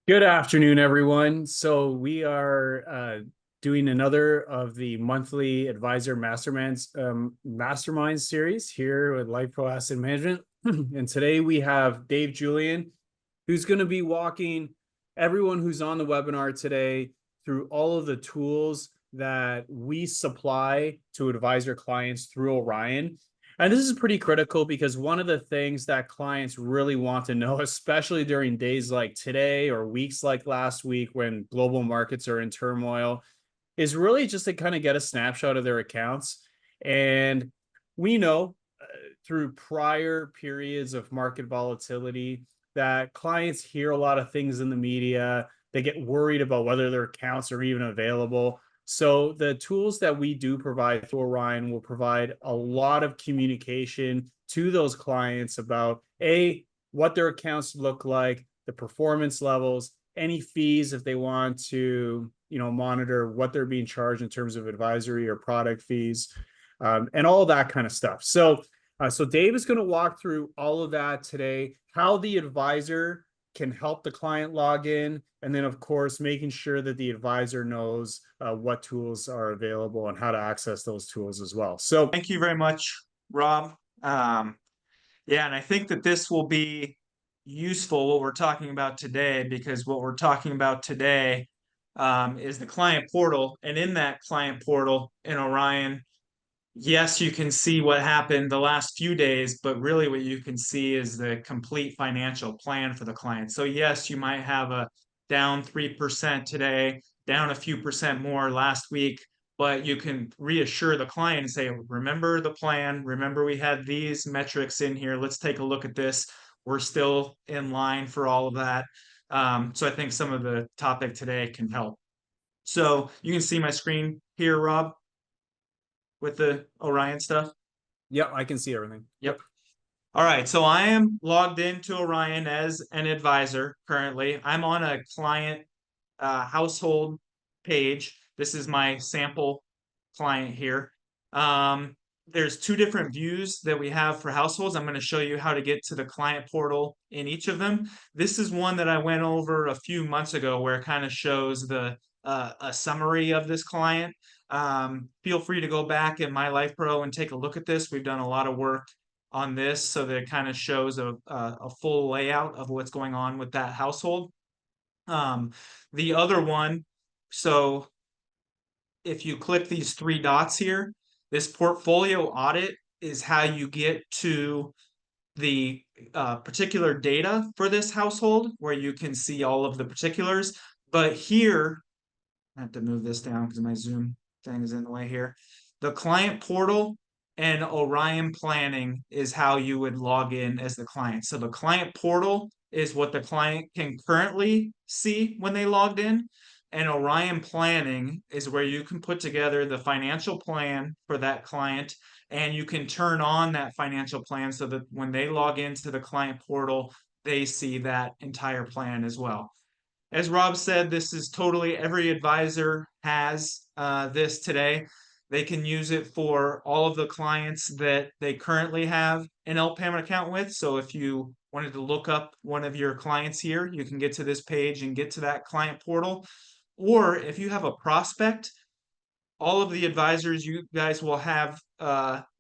Good afternoon, everyone. So we are doing another of the monthly advisor mastermind series here with Life Pro Asset Management. And today we have Dave Julian, who's going to be walking everyone who's on the webinar today through all of the tools that we supply to advisor clients through Orion. And this is pretty critical because one of the things that clients really want to know, especially during days like today or weeks like last week when global markets are in turmoil, is really just to kind of get a snapshot of their accounts. And we know through prior periods of market volatility that clients hear a lot of things in the media. They get worried about whether their accounts are even available. So the tools that we do provide through Orion will provide a lot of communication to those clients about what their accounts look like, the performance levels, any fees if they want to, monitor what they're being charged in terms of advisory or product fees, and all that kind of stuff. So Dave is going to walk through all of that today, how the advisor can help the client log in, and then, of course, making sure that the advisor knows what tools are available and how to access those tools as well. So Thank you very much, Rob. Yeah, and I think that this will be useful, what we're talking about today, because what we're talking about today is the client portal. And in that client portal in Orion, yes, you can see what happened the last few days, but really what you can see is the complete financial plan for the client. So yes, you might have a down 3% today, down a few percent more last week, but you can reassure the client and say, remember the plan, remember we had these metrics in here, let's take a look at this. We're still in line for all of that. So I think some of the topic today can help. So you can see my screen here, Rob, with the Orion stuff. yeah, I can see everything. Yep. All right. So I am logged into Orion as an advisor currently. I'm on a client household page. This is my sample client here. There's two different views that we have for households. I'm going to show you how to get to the client portal in each of them. This is one that I went over a few months ago where it kind of shows the a summary of this client. Feel free to go back in My Life Pro and take a look at this. We've done a lot of work on this so that it kind of shows a full layout of what's going on with that household. The other one, so if you click these three dots here, this portfolio audit is how you get to the particular data for this household where you can see all of the particulars. But here, I have to move this down because my Zoom thing is in the way here. The client portal and Orion planning is how you would log in as the client. So the client portal is what the client can currently see when they logged in. And Orion planning is where you can put together the financial plan for that client, and you can turn on that financial plan so that when they log into the client portal, they see that entire plan as well. As Rob said, this is totally every advisor has this today. They can use it for all of the clients that they currently have an LPAM account with. So if you wanted to look up one of your clients here, you can get to this page and get to that client portal. Or if you have a prospect, all of the advisors, you guys will have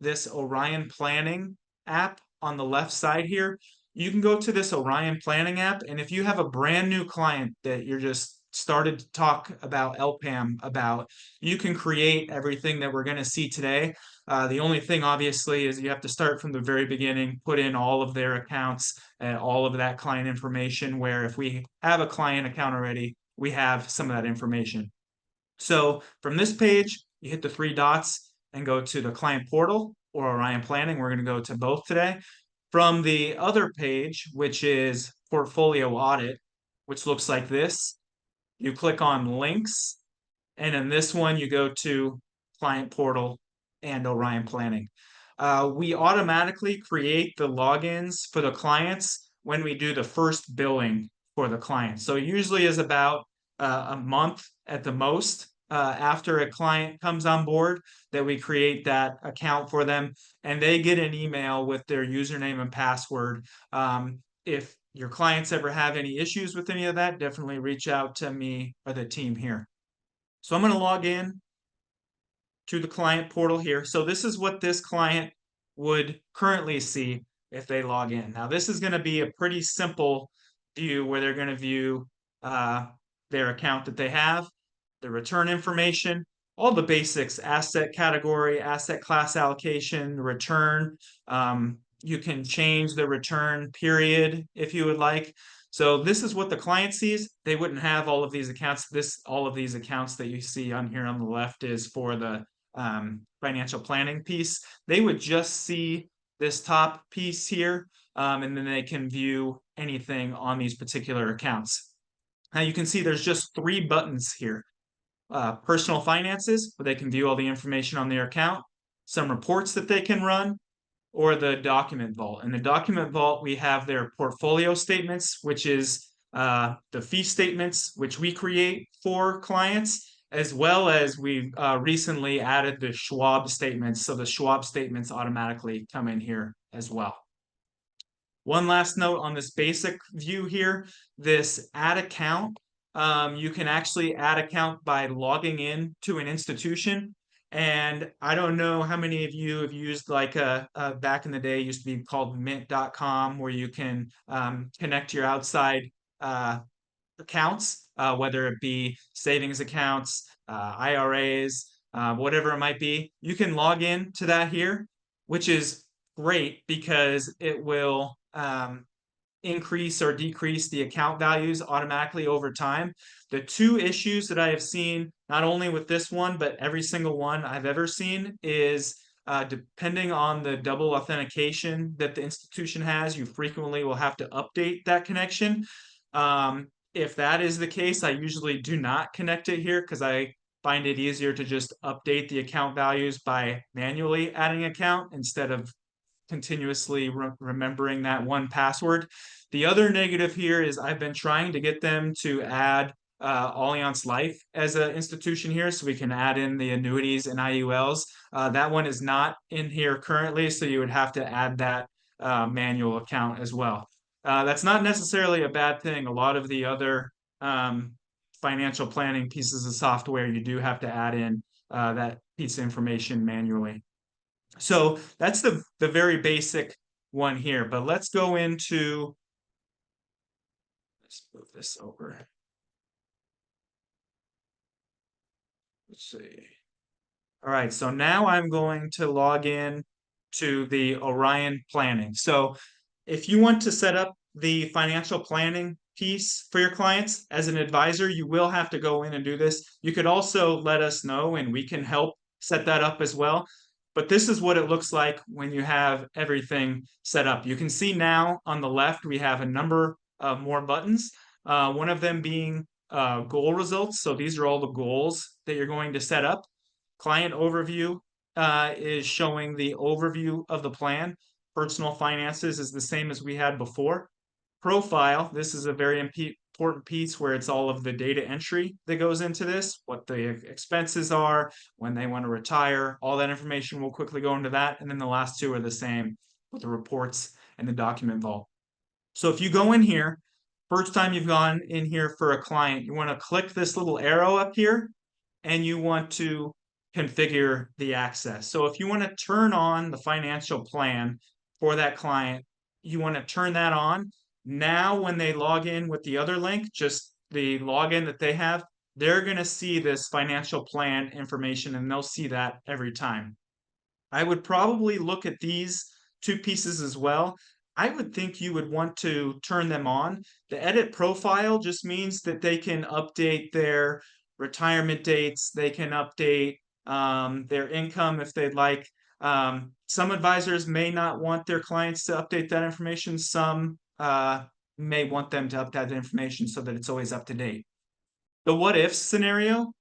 this Orion planning app on the left side here. You can go to this Orion planning app, and if you have a brand new client that you're just started to talk about LPAM about, you can create everything that we're going to see today. The only thing, obviously, is you have to start from the very beginning, put in all of their accounts and all of that client information, where if we have a client account already, we have some of that information. So from this page, you hit the three dots and go to the client portal or Orion planning. We're going to go to both today. From the other page, which is portfolio audit, which looks like this, you click on links. And in this one, you go to client portal and Orion planning. We automatically create the logins for the clients when we do the first billing for the client. So it usually is about a month at the most after a client comes on board that we create that account for them, and they get an email with their username and password. If your clients ever have any issues with any of that, definitely reach out to me or the team here. So I'm going to log in to the client portal here. So this is what this client would currently see if they log in. Now, this is going to be a pretty simple view where they're going to view their account that they have, the return information, all the basics, asset category, asset class allocation, return. You can change the return period if you would like. So this is what the client sees. They wouldn't have all of these accounts. All of these accounts that you see on here on the left is for the financial planning piece. They would just see this top piece here, and then they can view anything on these particular accounts. Now you can see there's just 3 buttons here. Personal finances, where they can view all the information on their account, some reports that they can run, or the document vault. In the document vault, we have their portfolio statements, which is the fee statements, which we create for clients, as well as we've recently added the Schwab statements. So the Schwab statements automatically come in here as well. One last note on this basic view here, this add account, you can actually add account by logging in to an institution. And I don't know how many of you have used like back in the day, used to be called mint.com, where you can connect your outside accounts, whether it be savings accounts, IRAs, whatever it might be. You can log in to that here, which is great because it will increase or decrease the account values automatically over time. The 2 issues that I have seen, not only with this one, but every single one I've ever seen, is depending on the double authentication that the institution has, you frequently will have to update that connection. If that is the case, I usually do not connect it here because I find it easier to just update the account values by manually adding an account instead of continuously remembering that one password. The other negative here is I've been trying to get them to add Allianz Life as an institution here, so we can add in the annuities and IULs. That one is not in here currently, so you would have to add that manual account as well. That's not necessarily a bad thing. A lot of the other financial planning pieces of software, you do have to add in that piece of information manually. So that's the very basic one here, but let's go into, let's move this over. Let's see. All right, so now I'm going to log in to the Orion planning. So if you want to set up the financial planning piece for your clients as an advisor, you will have to go in and do this. You could also let us know and we can help set that up as well. But this is what it looks like when you have everything set up. You can see now on the left, we have a number of more buttons. One of them being goal results. So these are all the goals that you're going to set up. Client overview is showing the overview of the plan. Personal finances is the same as we had before. Profile, this is a very important piece where it's all of the data entry that goes into this, what the expenses are, when they want to retire, all that information will quickly go into that. And then the last 2 are the same with the reports and the document vault. So if you go in here, first time you've gone in here for a client, you want to click this little arrow up here and you want to configure the access. So if you want to turn on the financial plan for that client, you want to turn that on. Now, when they log in with the other link, just the login that they have, they're going to see this financial plan information and they'll see that every time. I would probably look at these 2 pieces as well. I would think you would want to turn them on. The edit profile just means that they can update their retirement dates. They can update their income if they'd like. Some advisors may not want their clients to update that information. Some may want them to update that information so that it's always up to date. The what if scenario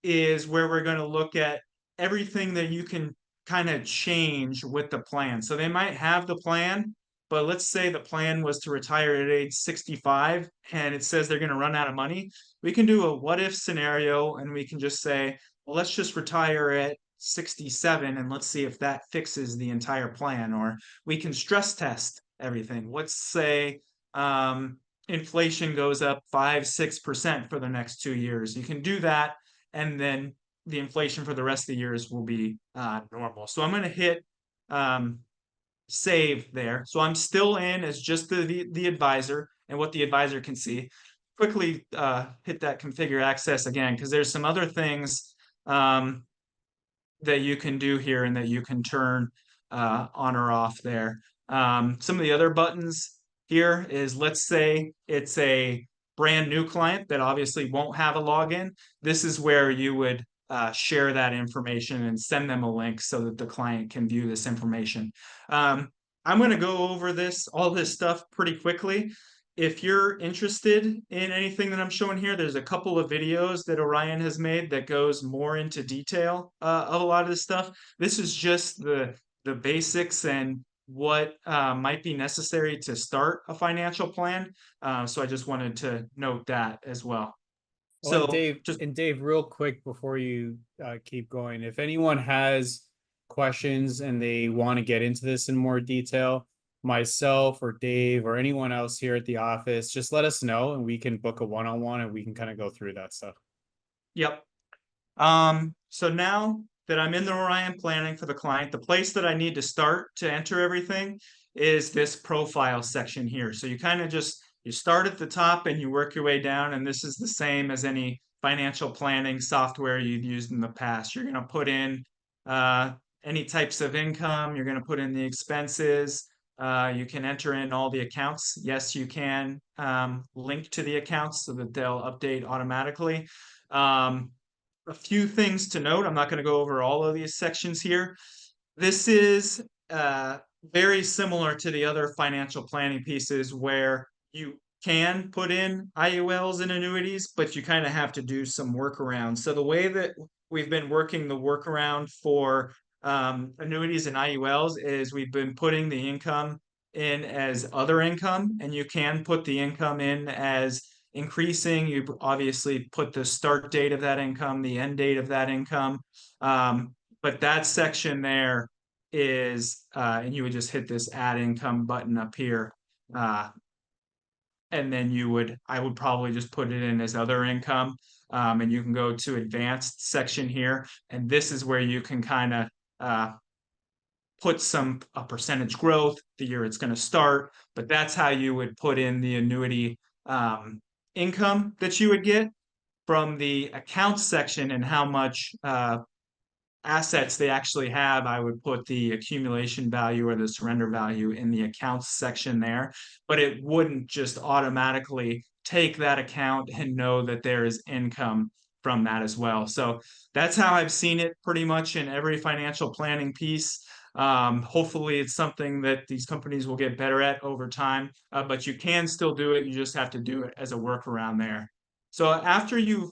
is where we're going to look at everything that you can kind of change with the plan. So they might have the plan, but let's say the plan was to retire at age 65 and it says they're going to run out of money. We can do a what if scenario and we can just say, well, let's just retire at 67 and let's see if that fixes the entire plan. Or we can stress test everything. Let's say inflation goes up 5-6% for the next 2 years. You can do that, and then the inflation for the rest of the years will be normal. So I'm going to hit save there. So I'm still in as just the advisor and what the advisor can see. Quickly hit that configure access again, because there's some other things that you can do here and that you can turn on or off there. Some of the other buttons here is, let's say it's a brand new client that obviously won't have a login. This is where you would share that information and send them a link so that the client can view this information. I'm going to go over all this stuff pretty quickly. If you're interested in anything that I'm showing here, there's a couple of videos that Orion has made that goes more into detail of a lot of this stuff. This is just the basics and what might be necessary to start a financial plan. So I just wanted to note that as well. Well, and So just Dave, real quick before you keep going, if anyone has questions and they want to get into this in more detail, myself or Dave or anyone else here at the office, just let us know and we can book a one-on-one and we can kind of go through that stuff. Yep. So now that I'm in the Orion planning for the client, the place that I need to start to enter everything is this profile section here. So you kind of you start at the top and you work your way down, and this is the same as any financial planning software you've used in the past. You're going to put in any types of income, you're going to put in the expenses, you can enter in all the accounts. Yes, you can link to the accounts so that they'll update automatically. A few things to note. I'm not going to go over all of these sections here. This is very similar to the other financial planning pieces where you can put in IULs and annuities, but you kind of have to do some workarounds. So the way that we've been working the workaround for annuities and IULs is we've been putting the income in as other income, and you can put the income in as increasing. You obviously put the start date of that income, the end date of that income. But that section there is, and you would just hit this add income button up here. And then I would probably just put it in as other income. And you can go to advanced section here. And this is where you can kind of put a percentage growth, the year it's going to start. But that's how you would put in the annuity income that you would get. From the accounts section and how much assets they actually have, I would put the accumulation value or the surrender value in the accounts section there, but it wouldn't just automatically take that account and know that there is income from that as well. So that's how I've seen it pretty much in every financial planning piece. Hopefully it's something that these companies will get better at over time, but you can still do it. You just have to do it as a workaround there. So after you've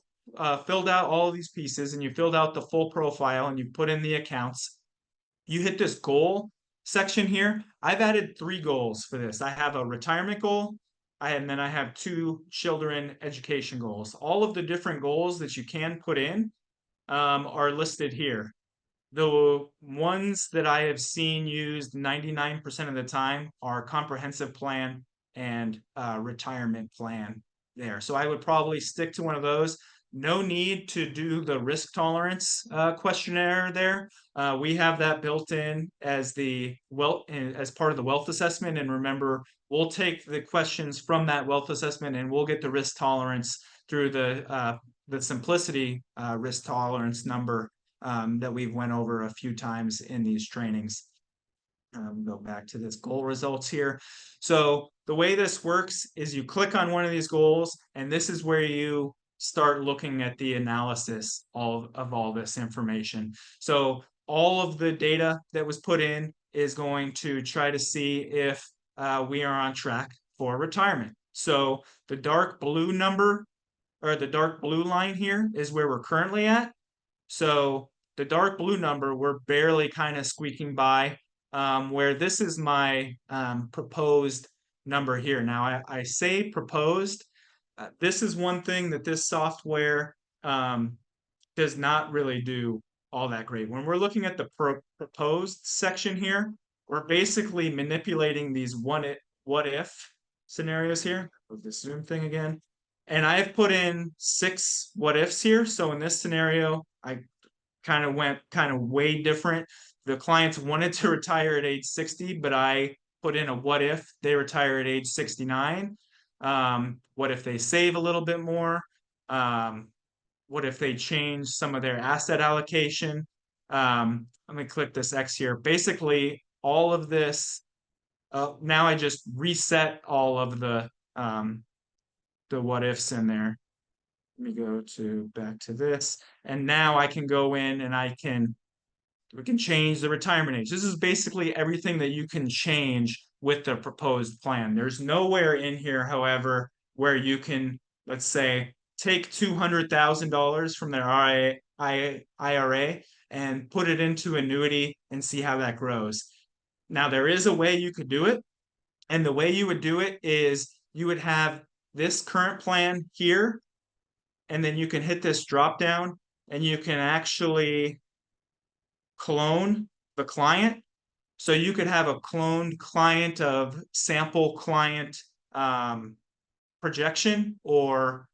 filled out all of these pieces and you filled out the full profile and you put in the accounts, you hit this goal section here. I've added 3 goals for this. I have a retirement goal, and then I have 2 children education goals. All of the different goals that you can put in are listed here. The ones that I have seen used 99% of the time are comprehensive plan and retirement plan there. So I would probably stick to one of those. No need to do the risk tolerance questionnaire there. We have that built in as as part of the wealth assessment. And remember, we'll take the questions from that wealth assessment and we'll get the risk tolerance through the simplicity risk tolerance number that we've went over a few times in these trainings. Go back to this goal results here. So the way this works is you click on one of these goals, and this is where you start looking at the analysis of all this information. So all of the data that was put in is going to try to see if we are on track for retirement. So the dark blue number, or the dark blue line here, is where we're currently at. So the dark blue number, we're barely kind of squeaking by, where this is my proposed number here. Now I say proposed. This is one thing that this software does not really do all that great. When we're looking at the proposed section here, we're basically manipulating these what if scenarios here. Move this Zoom thing again. And I've put in 6 what ifs here. So in this scenario, I kind of went kind of way different. The clients wanted to retire at age 60, but I put in a what if they retire at age 69. What if they save a little bit more? What if they change some of their asset allocation? Let me click this X here. Basically, all of this. Now I just reset all of the what ifs in there. Let me go to back to this, and now I can go in and we can change the retirement age. This is basically everything that you can change with the proposed plan. There's nowhere in here, however, where you can, let's say, take $200,000 from their IRA and put it into annuity and see how that grows. Now, there is a way you could do it. And the way you would do it is you would have this current plan here, and then you can hit this drop down and you can actually clone the client. So you could have a cloned client of sample client projection or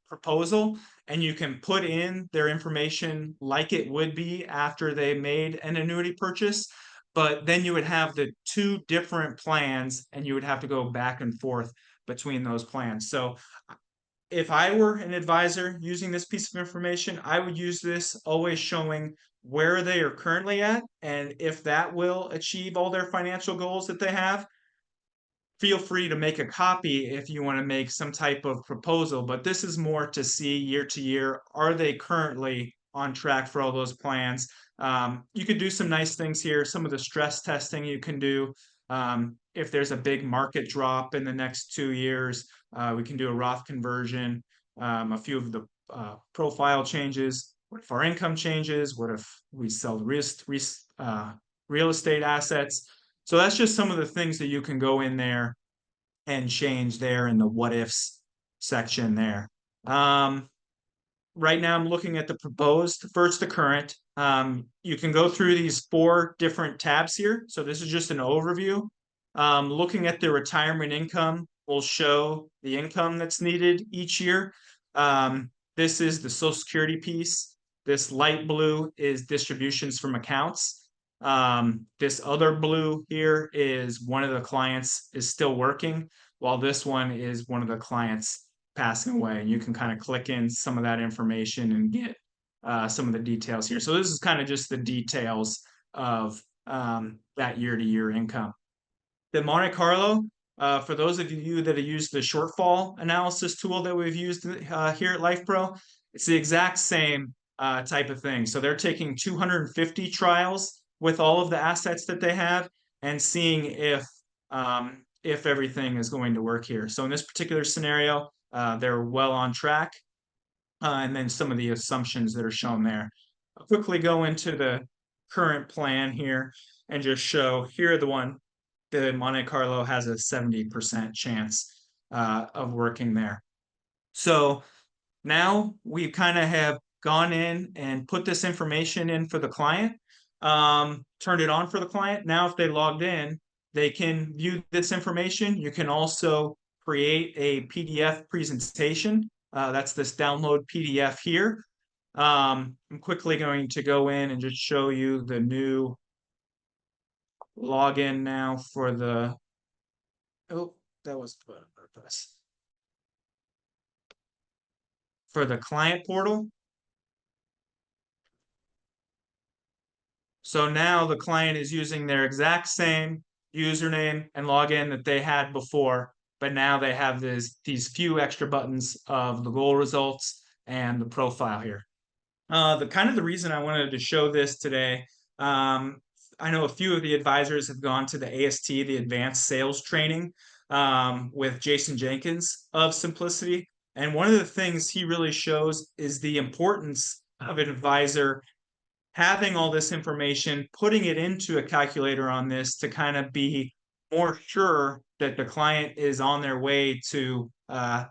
proposal, and you can put in their information like it would be after they made an annuity purchase. But then you would have the 2 different plans and you would have to go back and forth between those plans. So if I were an advisor using this piece of information, I would use this always showing where they are currently at, and if that will achieve all their financial goals that they have. Feel free to make a copy if you want to make some type of proposal, but this is more to see year to year, are they currently on track for all those plans? You could do some nice things here, some of the stress testing you can do. If there's a big market drop in the next 2 years, we can do a Roth conversion, a few of the profile changes. What if our income changes? What if we sell real estate assets? So that's just some of the things that you can go in there and change there in the what ifs section there. Right now I'm looking at the proposed, first the current. You can go through these 4 different tabs here. So this is just an overview. Looking at the retirement income will show the income that's needed each year. This is the Social Security piece. This light blue is distributions from accounts. This other blue here is one of the clients is still working, while this one is one of the clients passing away. And you can kind of click in some of that information and get some of the details here. So this is kind of just the details of that year-to-year income. The Monte Carlo, for those of you that have used the shortfall analysis tool that we've used here at LifePro, it's the exact same type of thing. So they're taking 250 trials with all of the assets that they have and seeing if everything is going to work here. So in this particular scenario, they're well on track. And then some of the assumptions that are shown there. I'll quickly go into the current plan here and just show here the Monte Carlo has a 70% chance of working there. So now we kind of have gone in and put this information in for the client, turned it on for the client. Now, if they logged in, they can view this information. You can also create a PDF presentation. That's this download PDF here. I'm quickly going to go in and just show you the new login now for the, oh, that was the purpose. For the client portal. So now the client is using their exact same username and login that they had before, but now they have these few extra buttons of the goal results and the profile here. The reason I wanted to show this today, I know a few of the advisors have gone to the AST, the Advanced Sales Training, with Jason Jenkins of Simplicity. And one of the things he really shows is the importance of an advisor having all this information, putting it into a calculator on this to kind of be more sure that the client is on their way to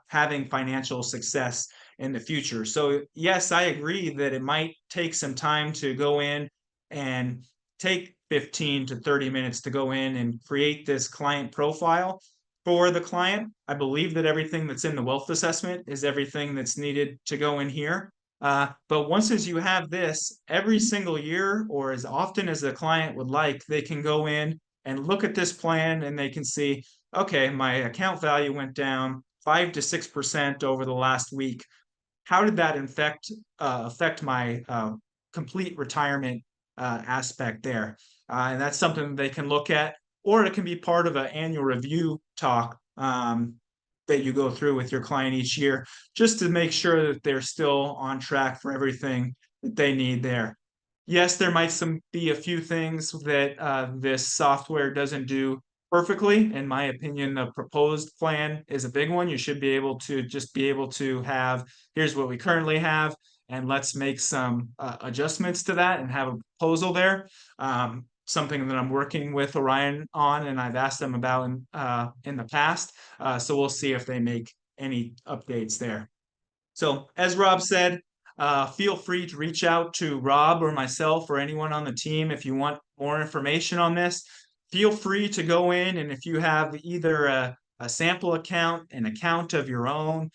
having financial success in the future. So yes, I agree that it might take some time to go in and take 15 to 30 minutes to go in and create this client profile. for the client. I believe that everything that's in the wealth assessment is everything that's needed to go in here. But once as you have this, every single year or as often as the client would like, they can go in and look at this plan and they can see, okay, my account value went down 5 to 6% over the last week. How did that affect my complete retirement aspect there? And that's something they can look at, or it can be part of an annual review talk that you go through with your client each year, just to make sure that they're still on track for everything that they need there. Yes, there might be a few things that this software doesn't do perfectly. In my opinion, the proposed plan is a big one. You should be able to just be able to have, here's what we currently have, and let's make some adjustments to that and have a proposal there. Something that I'm working with Orion on, and I've asked them about in the past. So we'll see if they make any updates there. So as Rob said, feel free to reach out to Rob or myself or anyone on the team if you want more information on this. Feel free to go in, and if you have either a sample account, an account of your own,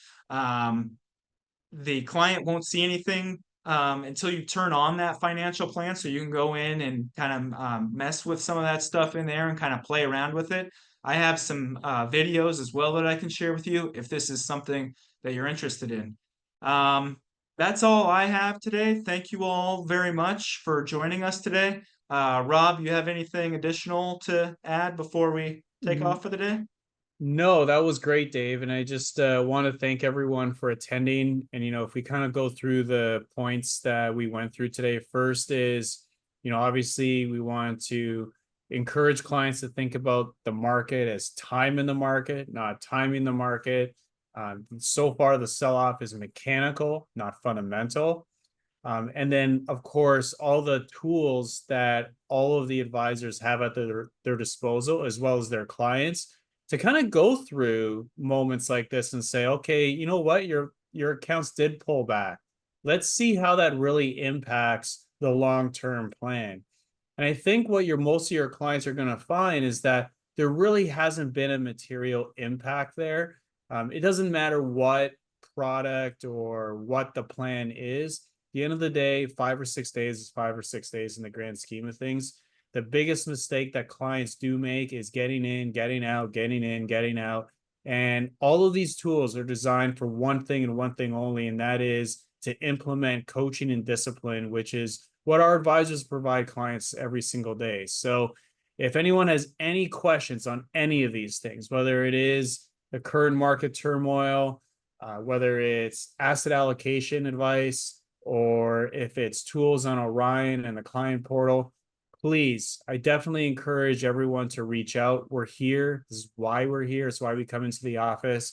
the client won't see anything until you turn on that financial plan. So you can go in and kind of mess with some of that stuff in there and kind of play around with it. I have some videos as well that I can share with you if this is something that you're interested in. That's all I have today. Thank you all very much for joining us today. Rob, you have anything additional to add before we take off for the day? No, that was great, Dave. And I just want to thank everyone for attending. And, if we kind of go through the points that we went through today, first is, obviously we want to encourage clients to think about the market as time in the market, not timing the market. So far, the sell-off is mechanical, not fundamental. And then, of course, all the tools that all of the advisors have at their disposal, as well as their clients, to kind of go through moments like this and say, okay, you know what, your accounts did pull back. Let's see how that really impacts the long-term plan. And I think what most of your clients are going to find is that there really hasn't been a material impact there. It doesn't matter what product or what the plan is. At the end of the day, 5 or 6 days is 5 or 6 days in the grand scheme of things. The biggest mistake that clients do make is getting in, getting out, getting in, getting out. And all of these tools are designed for one thing and one thing only, and that is to implement coaching and discipline, which is what our advisors provide clients every single day. So if anyone has any questions on any of these things, whether it is the current market turmoil, whether it's asset allocation advice, or if it's tools on Orion and the client portal, please, I definitely encourage everyone to reach out. We're here. This is why we're here. It's why we come into the office,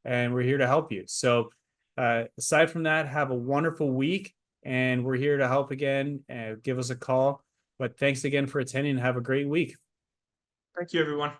and we're here to help you. So aside from that, have a wonderful week, and we're here to help again. Give us a call. But thanks again for attending, and have a great week. Thank you, everyone.